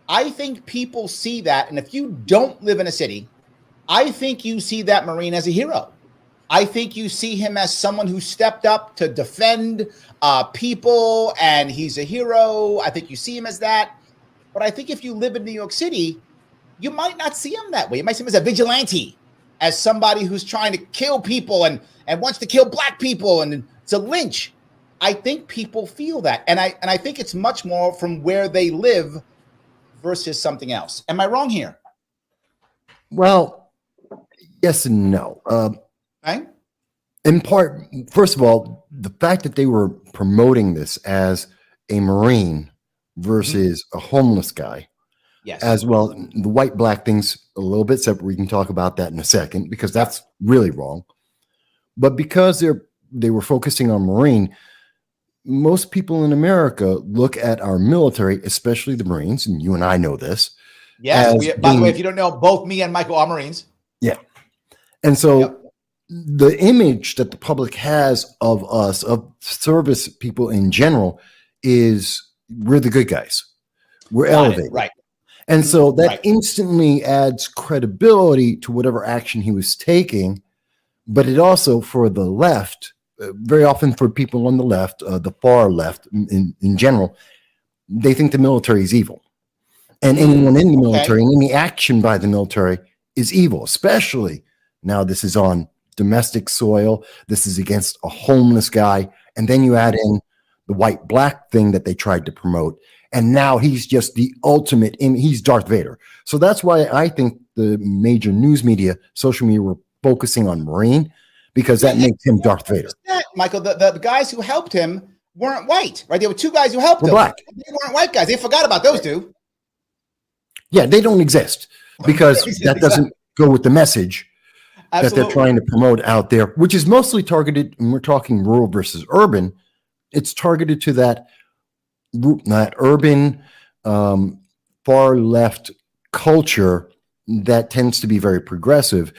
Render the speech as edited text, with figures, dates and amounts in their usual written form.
I think people see that. And if you don't live in a city, I think you see that Marine as a hero. I think you see him as someone who stepped up to defend people, and he's a hero. I think you see him as that. But I think if you live in New York City, you might not see him that way. You might see him as a vigilante, as somebody who's trying to kill people and wants to kill black people, and it's a lynch. I think people feel that. And I think it's much more from where they live versus something else. Am I wrong here? Well, yes and no. Right? In part, first of all, the fact that they were promoting this as a Marine versus a homeless guy, yes, as well, the white-black thing's a little bit separate. We can talk about that in a second, because that's really wrong. But because they were focusing on Marine, most people in America look at our military, especially the Marines, and you and I know this. Yes. By the way, if you don't know, both me and Michael are Marines. Yeah. And so the image that the public has of us, of service people in general, is we're the good guys. We're elevated. Right. And so that instantly adds credibility to whatever action he was taking. But it also, for the left, very often for people on the left, the far left in general, they think the military is evil. And anyone in the military and any action by the military is evil, especially now this is on domestic soil. This is against a homeless guy. And then you add in the white-black thing that they tried to promote. And now he's just the ultimate, he's Darth Vader. So that's why I think the major news media, social media, were focusing on Marine, because that makes him Darth Vader. Michael, the guys who helped him weren't white, right? There were two guys who helped him. Black. They weren't white guys. They forgot about those two. Yeah, they don't exist, because that doesn't go with the message that they're trying to promote out there, which is mostly targeted, and we're talking rural versus urban, it's targeted to that urban, far left culture that tends to be very progressive.